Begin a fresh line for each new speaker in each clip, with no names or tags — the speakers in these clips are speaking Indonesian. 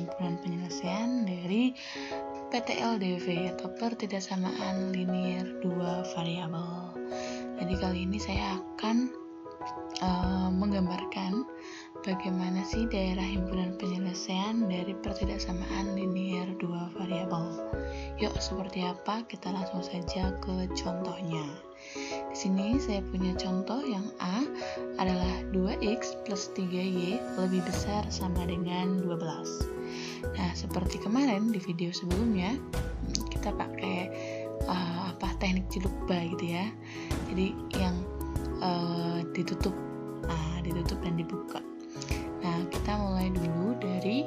himpunan penyelesaian dari PTLDV atau pertidaksamaan linear dua variabel. Jadi kali ini saya akan menggambarkan bagaimana sih daerah himpunan penyelesaian dari pertidaksamaan linear dua variabel. Yuk, seperti apa? Kita langsung saja ke contohnya. Di sini saya punya contoh yang A adalah 2x plus 3y lebih besar sama dengan 12. Nah, seperti kemarin di video sebelumnya, kita pakai teknik cilukba gitu ya. Jadi yang ditutup dan dibuka. Nah, kita mulai dulu dari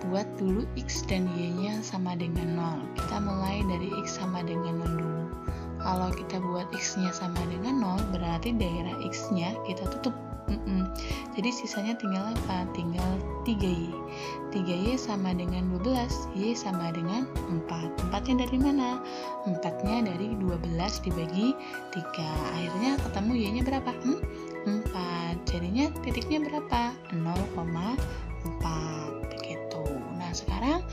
buat dulu x dan y-nya sama dengan 0. Kita mulai dari x sama dengan 0 dulu. Kalau kita buat x-nya sama dengan 0, berarti daerah x-nya kita tutup. Jadi sisanya tinggal apa? Tinggal 3y. 3y sama dengan 12, y sama dengan 4. 4-nya dari mana? 4-nya dari 12 dibagi 3. Akhirnya ketemu y-nya berapa? 4. Jadinya titiknya berapa? 0,4. Begitu. Nah, sekarang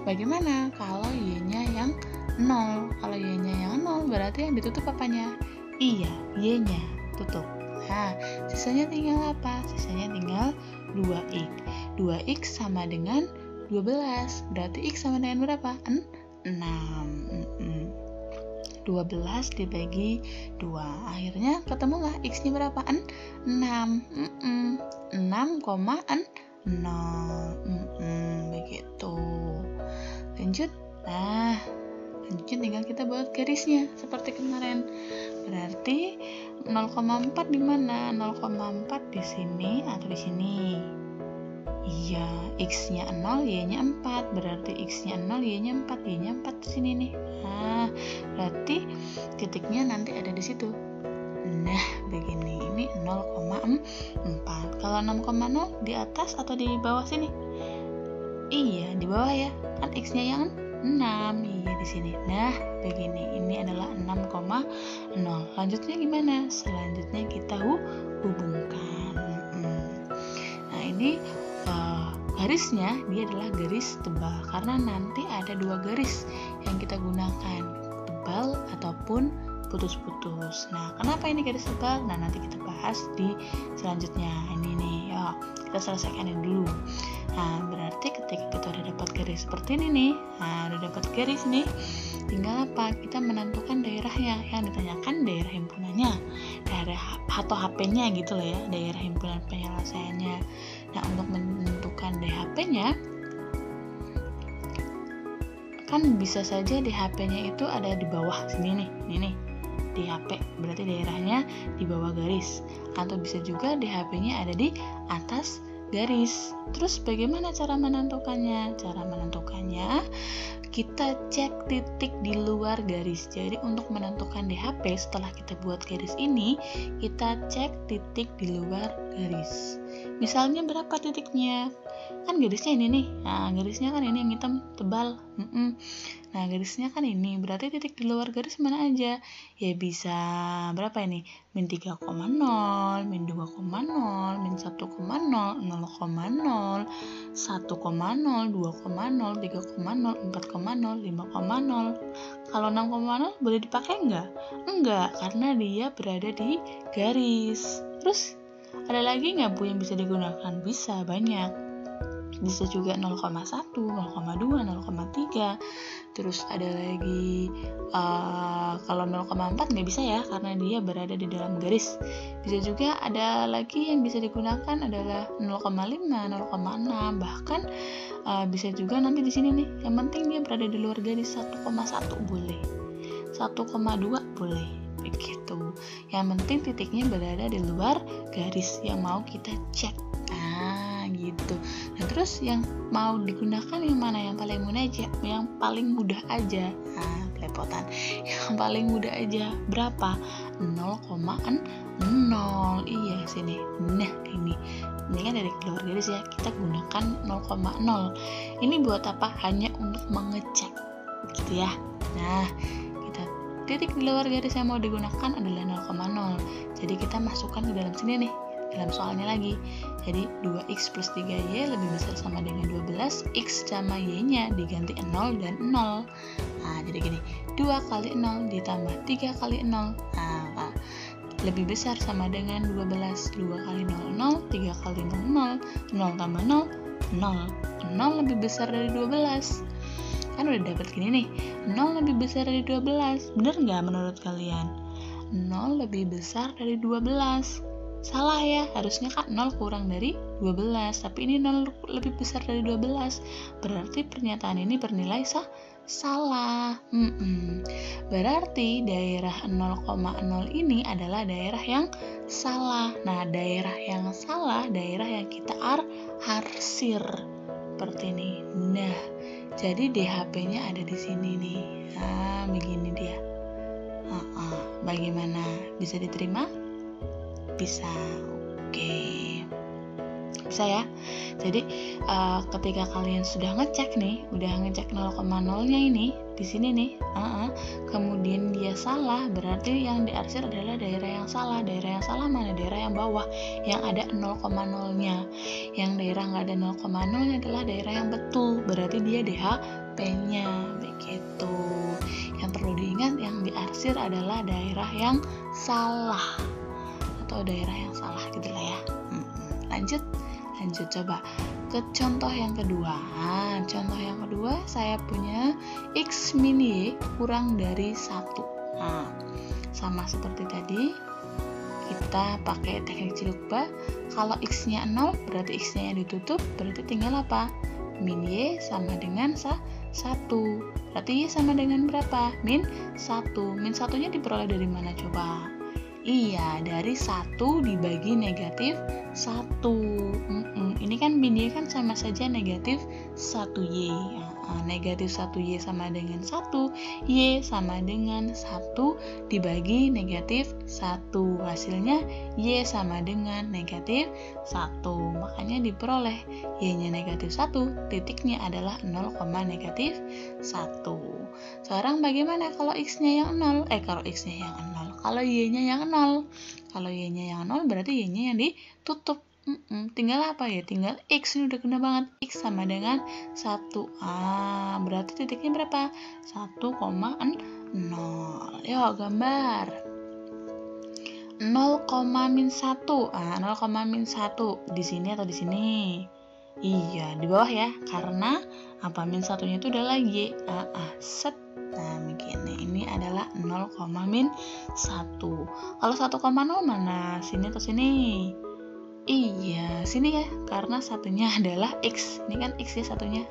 bagaimana kalau y-nya yang 0? Kalau y-nya yang 0 berarti yang ditutup apanya? Iya, y-nya tutup. Nah, sisanya tinggal apa? Sisanya tinggal 2x. 2x sama dengan 12. Berarti x sama dengan berapa? 6. 12 dibagi 2. Akhirnya ketemulah x-nya berapa? 6. 6,0. Begitu. Lanjut. Nah, tinggal kita buat garisnya seperti kemarin. Berarti 0,4 di mana? 0,4 di sini atau di sini? Iya, x-nya 0, y-nya 4. Berarti x-nya 0, y-nya 4. Y-nya 4 di sini nih. Nah, berarti titiknya nanti ada di situ. Nah, begini. Ini 0,4. Kalau 6,0 di atas atau di bawah sini? Iya, di bawah ya. Kan x-nya yang 6, iya di sini. Nah, begini. Ini adalah 6,0. Lanjutnya gimana? Selanjutnya kita hubungkan. Nah, ini garisnya dia adalah garis tebal karena nanti ada dua garis yang kita gunakan, tebal ataupun putus-putus. Nah, kenapa ini garis tebal? Nah, nanti kita bahas di selanjutnya. Ini nih, ya kita selesaikan ini dulu. Nah, berarti ketika kita udah dapat garis seperti ini nih, udah dapat garis nih, tinggal apa? Kita menentukan daerahnya. Yang ditanyakan daerah himpunannya, daerah atau HP-nya gitu loh ya, daerah himpunan penyelesaiannya. Nah, untuk menentukan DHP-nya, kan bisa saja DHP-nya itu ada di bawah sini nih, ini nih. DHP berarti daerahnya di bawah garis, atau bisa juga DHP-nya ada di atas garis. Terus bagaimana cara menentukannya? Cara menentukannya kita cek titik di luar garis. Jadi untuk menentukan DHP setelah kita buat garis ini, kita cek titik di luar garis. Misalnya berapa titiknya? Kan garisnya ini nih. Nah, garisnya kan ini yang hitam tebal. Nah, garisnya kan ini. Berarti titik di luar garis mana aja? Ya bisa berapa ini? Min 3,0, min 2,0, min 1,0, 0,0, 1,0, 2,0, 3,0, 4,0, 5,0. Kalau 6,0 boleh dipakai enggak? Enggak, karena dia berada di garis. Terus ada lagi nggak Bu yang bisa digunakan? Bisa, banyak. Bisa juga 0,1, 0,2, 0,3. Terus ada lagi kalau 0,4 nggak bisa ya, karena dia berada di dalam garis. Bisa juga ada lagi yang bisa digunakan adalah 0,5, 0,6, bahkan bisa juga nanti di sini nih. Yang penting dia berada di luar garis. 1,1 boleh, 1,2 boleh. Begitu. Yang penting titiknya berada di luar garis yang mau kita cek. Gitu. Nah, terus yang mau digunakan yang mana? Yang paling mudah aja, yang paling mudah aja. Nah, belepotan. Yang paling mudah aja. Berapa? 0,0. Iya, sini. Nah, ini kan dari keluar garis ya. Kita gunakan 0,0. Ini buat apa? Hanya untuk mengecek. Gitu ya. Nah, titik di luar garis yang mau digunakan adalah 0,0. Jadi kita masukkan ke dalam sini nih. dalam soalnya lagi. Jadi 2x plus 3y lebih besar sama dengan 12, x sama y-nya diganti 0 dan 0. Nah, jadi gini, 2 kali 0 ditambah 3 kali 0. Nah, lebih besar sama dengan 12. 2 kali 0, 0, 3 kali 0, 0, 0 tambah 0, 0. 0 lebih besar dari 12. Kan udah dapet gini nih, 0 lebih besar dari 12. Bener nggak menurut kalian? 0 lebih besar dari 12. Salah ya, harusnya kan 0 kurang dari 12, tapi ini 0 lebih besar dari 12. Berarti pernyataan ini bernilai salah. Berarti daerah 0,0 ini adalah daerah yang salah. Nah, daerah yang salah, daerah yang kita arsir seperti ini. Nah, jadi DHP-nya ada di sini nih. Nah, begini dia. Bagaimana? Bisa diterima? Bisa. Oke. Bisa ya. Jadi ketika kalian sudah ngecek nih, udah ngecek 0,0-nya ini di sini nih, kemudian dia salah, berarti yang diarsir adalah daerah yang salah. Daerah yang salah mana? Daerah yang bawah, yang ada 0,0-nya. Yang daerah nggak ada 0,0-nya adalah daerah yang betul, berarti dia DHP-nya. Begitu. Yang perlu diingat, yang diarsir adalah daerah yang salah atau daerah yang salah gitu lah ya. Lanjut coba ke contoh yang kedua. Contoh yang kedua, saya punya x min y kurang dari 1. Sama seperti tadi, kita pakai teknik Cilukba. Kalau x-nya 0, berarti x-nya yang ditutup, berarti tinggal apa? Min y sama dengan 1. Berarti y sama dengan berapa? Min 1. Min 1-nya diperoleh dari mana coba? Iya, dari 1 dibagi negatif 1. Ini kan min y kan sama saja negatif 1y. Negatif 1y sama dengan 1, y sama dengan 1 dibagi negatif 1. Hasilnya y sama dengan negatif 1. Makanya diperoleh y-nya negatif 1, titiknya adalah 0, negatif 1. Sekarang bagaimana kalau x-nya yang 0? Kalau x-nya yang 0. Kalau y-nya yang 0. Kalau y-nya yang 0 berarti y-nya yang ditutup. Tinggal apa ya? Tinggal x, ini udah kena banget. X sama dengan 1. Berarti titiknya berapa? 1,0. Yuk gambar. 0, min 1. 0, min 1 di sini atau di sini? Iya, di bawah ya. Karena apa? Min 1-nya itu adalah y. Set. Nah, begini. Ini adalah 0, min 1. Kalau 1,0 mana? Sini atau sini? Iya, sini ya. Karena satunya adalah x. Ini kan x ya satunya.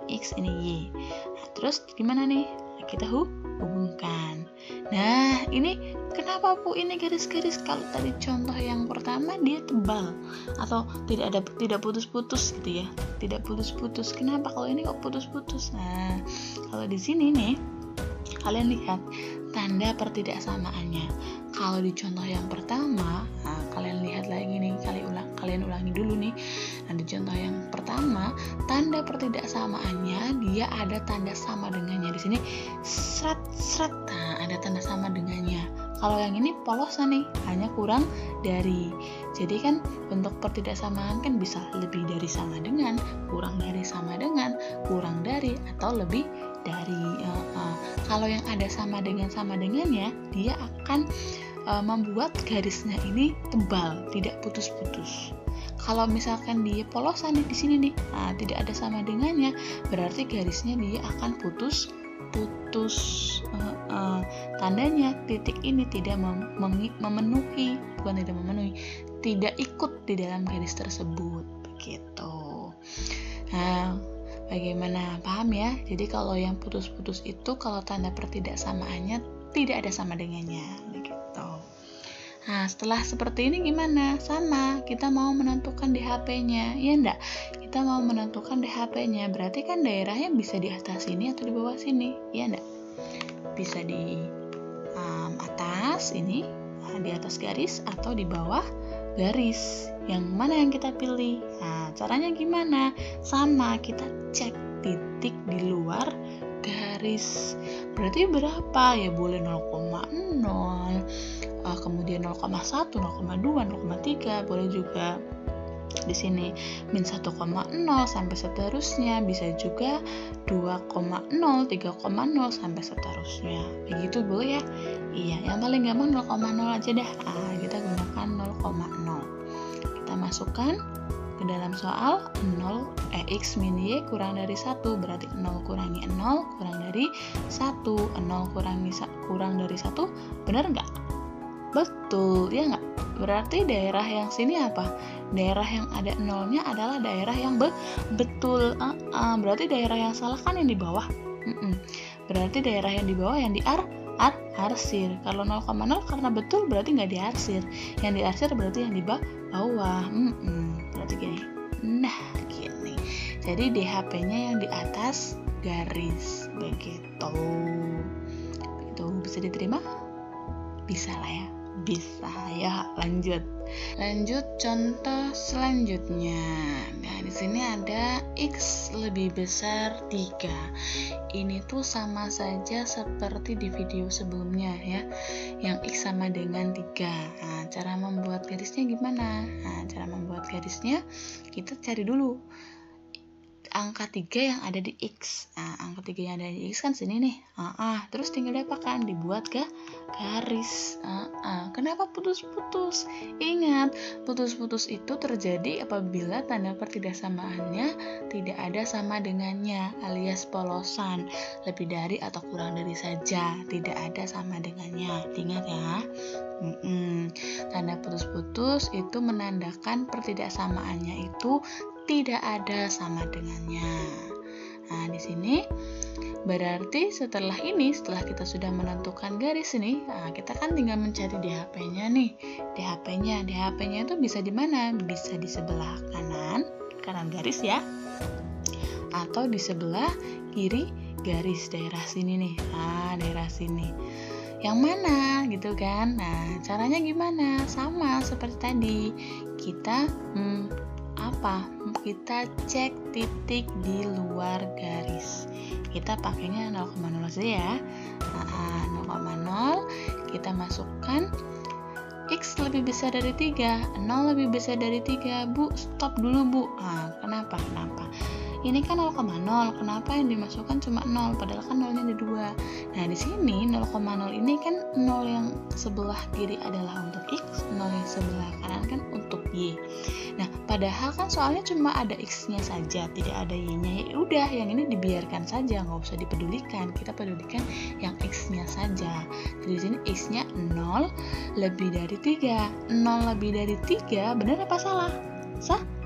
X ini y. Nah, terus gimana nih? Kita hubungkan. Nah, ini kenapa Bu ini garis-garis? Kalau tadi contoh yang pertama dia tebal atau tidak putus-putus gitu ya. Tidak putus-putus. Kenapa kalau ini kok putus-putus? Nah, kalau di sini nih kalian lihat tanda pertidaksamaannya. Kalau di contoh yang pertama, kalian lihat lagi nih, kalian ulangi dulu nih. Nah, di contoh yang pertama, tanda pertidaksamaannya dia ada tanda sama dengannya. Di sini seret. Nah, ada tanda sama dengannya. Kalau yang ini polosan nih, hanya kurang dari. Jadi kan bentuk pertidaksamaan kan bisa lebih dari sama dengan, kurang dari sama dengan, kurang dari, atau lebih dari. Kalau yang ada sama dengannya, dia akan membuat garisnya ini tebal, tidak putus-putus. Kalau misalkan dia polosan di sini nih, tidak ada sama dengannya, berarti garisnya dia akan putus. Tandanya titik ini tidak memenuhi, bukan tidak memenuhi, tidak ikut di dalam garis tersebut, begitu. Nah, bagaimana, paham ya? Jadi kalau yang putus-putus itu kalau tanda pertidaksamaannya tidak ada sama dengannya, begitu. Nah, setelah seperti ini gimana? Sama, kita mau menentukan DHP-nya, ya enggak? Kita mau menentukan DHP-nya, berarti kan daerahnya bisa di atas sini atau di bawah sini, ya enggak? Bisa di atas ini, di atas garis, atau di bawah garis. Yang mana yang kita pilih? Nah, caranya gimana? Sama, kita cek titik di luar garis. Berarti berapa? Ya boleh 0,0, kemudian 0,1, 0,2, 0,3, boleh juga di sini min 1,0 sampai seterusnya, bisa juga 2,0, 3,0 sampai seterusnya. Begitu boleh ya? Iya, yang paling gampang 0,0 aja dah. Kita gunakan 0,0. Kita masukkan ke dalam soal x min y kurang dari 1, berarti 0 kurangi 0 kurang dari 1. 0 kurang dari 1, benar nggak? Betul, ya nggak? Berarti daerah yang sini apa? Daerah yang ada nolnya adalah daerah yang betul. Berarti daerah yang salah kan yang di bawah. Berarti daerah yang di bawah yang diarsir. Kalau 0,0 karena betul berarti nggak diarsir. Yang diarsir berarti yang di bawah. Berarti gini. Nah, gini. Jadi DHP-nya yang di atas garis. Begitu. Itu bisa diterima? Bisa lah ya. Bisa ya. Lanjut contoh selanjutnya. Nah, di sini ada x lebih besar 3. Ini tuh sama saja seperti di video sebelumnya ya, yang x sama dengan 3. Nah, cara membuat garisnya gimana? Nah, cara membuat garisnya kita cari dulu angka 3 yang ada di x. Nah, angka 3 yang ada di x kan sini nih. Terus tinggal diapakan? Dibuat garis. Kenapa putus-putus? Ingat, putus-putus itu terjadi apabila tanda pertidaksamaannya tidak ada sama dengannya, alias polosan, lebih dari atau kurang dari saja, tidak ada sama dengannya. Ingat ya. Tanda putus-putus itu menandakan pertidaksamaannya itu tidak ada sama dengannya. Nah, di sini berarti setelah kita sudah menentukan garis ini, kita kan tinggal mencari DHP-nya nih. DHP-nya itu bisa di mana? Bisa di sebelah kanan garis ya. Atau di sebelah kiri garis, daerah sini nih. Daerah sini. Yang mana gitu kan? Nah, caranya gimana? Sama seperti tadi. Kita kita cek titik di luar garis. Kita pakainya 0,0 saja ya. 0,0 kita masukkan x lebih besar dari 3, 0 lebih besar dari 3. Bu, stop dulu Bu. Kenapa? Ini kan 0,0, kenapa yang dimasukkan cuma 0, padahal kan 0-nya ada 2. Nah, di sini 0,0 ini kan 0 yang sebelah kiri adalah untuk x, 0 yang sebelah kanan kan untuk y. Nah, padahal kan soalnya cuma ada x-nya saja, tidak ada y-nya. Ya udah, yang ini dibiarkan saja, nggak usah dipedulikan. Kita pedulikan yang x-nya saja. Jadi di sini x-nya 0 lebih dari 3. 0 lebih dari 3, benar apa salah?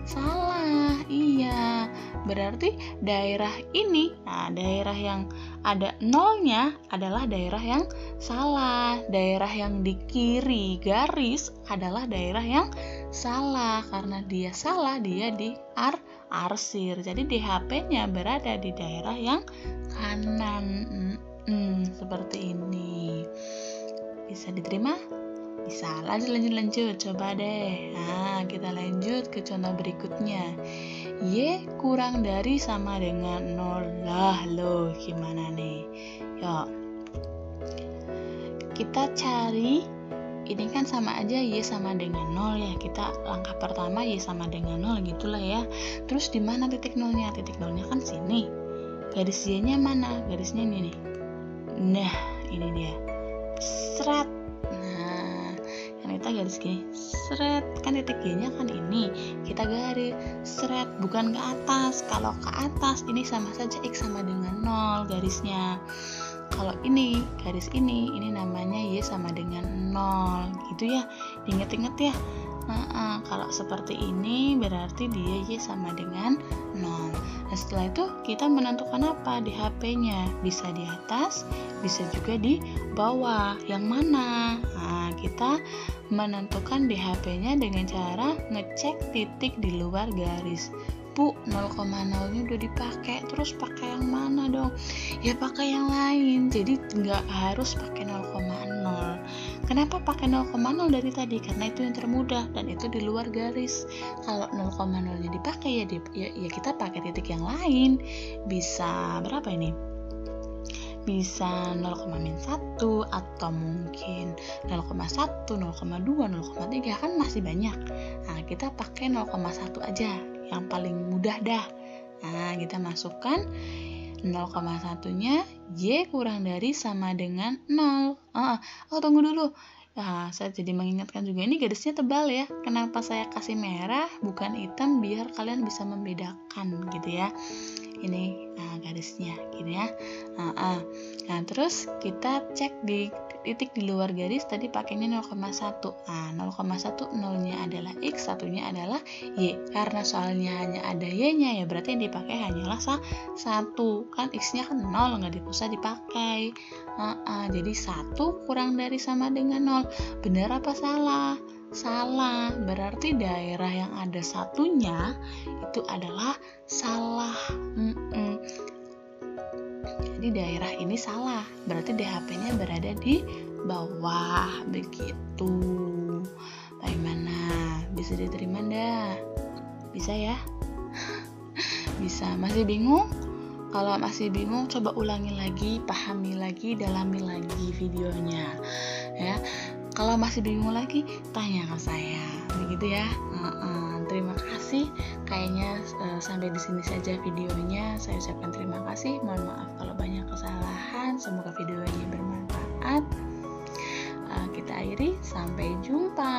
Salah, iya. Berarti daerah ini, daerah yang ada nolnya adalah daerah yang salah. Daerah yang di kiri garis adalah daerah yang salah. Karena dia salah, dia diarsir. Jadi DHP-nya berada di daerah yang kanan. Seperti ini. Bisa diterima? Bisa. Lanjut. Coba deh. Kita lanjut ke contoh berikutnya. Y kurang dari sama dengan 0. Loh, gimana nih? Yuk. Kita cari, ini kan sama aja Y sama dengan 0 ya. Kita langkah pertama Y sama dengan 0 gitulah ya. Terus di mana titik nolnya? Titik nolnya kan sini. Garis Y-nya mana? Garisnya ini nih. Nah, ini dia. Seret. Kita garis gini, seret, kan titik G-nya kan ini, kita garis seret, bukan ke atas. Kalau ke atas ini sama saja x sama dengan 0 garisnya. Kalau ini garis ini namanya y sama dengan 0 gitu ya, diinget-inget ya. Kalau seperti ini berarti dia y sama dengan 0. Nah, setelah itu kita menentukan apa? DHP-nya bisa di atas, bisa juga di bawah. Yang mana? Kita menentukan DHP-nya dengan cara ngecek titik di luar garis. Bu, 0,0-nya udah dipakai, terus pakai yang mana dong? Ya pakai yang lain. Jadi nggak harus pakai 0,0. Kenapa pakai 0,0 dari tadi? Karena itu yang termudah dan itu di luar garis. Kalau 0,0-nya dipakai ya kita pakai titik yang lain. Bisa berapa ini? bisa 0,-1 atau mungkin 0,1, 0,2, 0,3 kan masih banyak. Nah, kita pakai 0,1 aja, yang paling mudah dah. Nah, kita masukkan 0,1-nya Y kurang dari sama dengan 0. Tunggu dulu. Saya jadi mengingatkan juga, ini garisnya tebal ya. Kenapa saya kasih merah bukan hitam, biar kalian bisa membedakan gitu ya. Ini garisnya gitu ya. Nah, terus kita cek di titik di luar garis tadi pakainya 0,1. 0,1 nolnya adalah X, satunya adalah Y. Karena soalnya hanya ada Y-nya, ya berarti yang dipakai hanyalah 1. Kan X-nya kan 0, nggak usah dipakai. Jadi 1 kurang dari sama dengan 0. Benar apa salah? Salah. Berarti daerah yang ada satunya itu adalah salah. Jadi daerah ini salah. Berarti DHP-nya berada di bawah. Begitu. Bagaimana? Bisa diterima enggak? Bisa ya? Bisa. Masih bingung? Kalau masih bingung, coba ulangi lagi, pahami lagi, dalami lagi videonya. Ya. Kalau masih bingung lagi, tanya ke saya. Begitu ya. Terima kasih. Kayaknya sampai di sini saja videonya. Saya ucapkan terima kasih. Mohon maaf kalau banyak kesalahan. Semoga videonya bermanfaat. Kita akhiri. Sampai jumpa.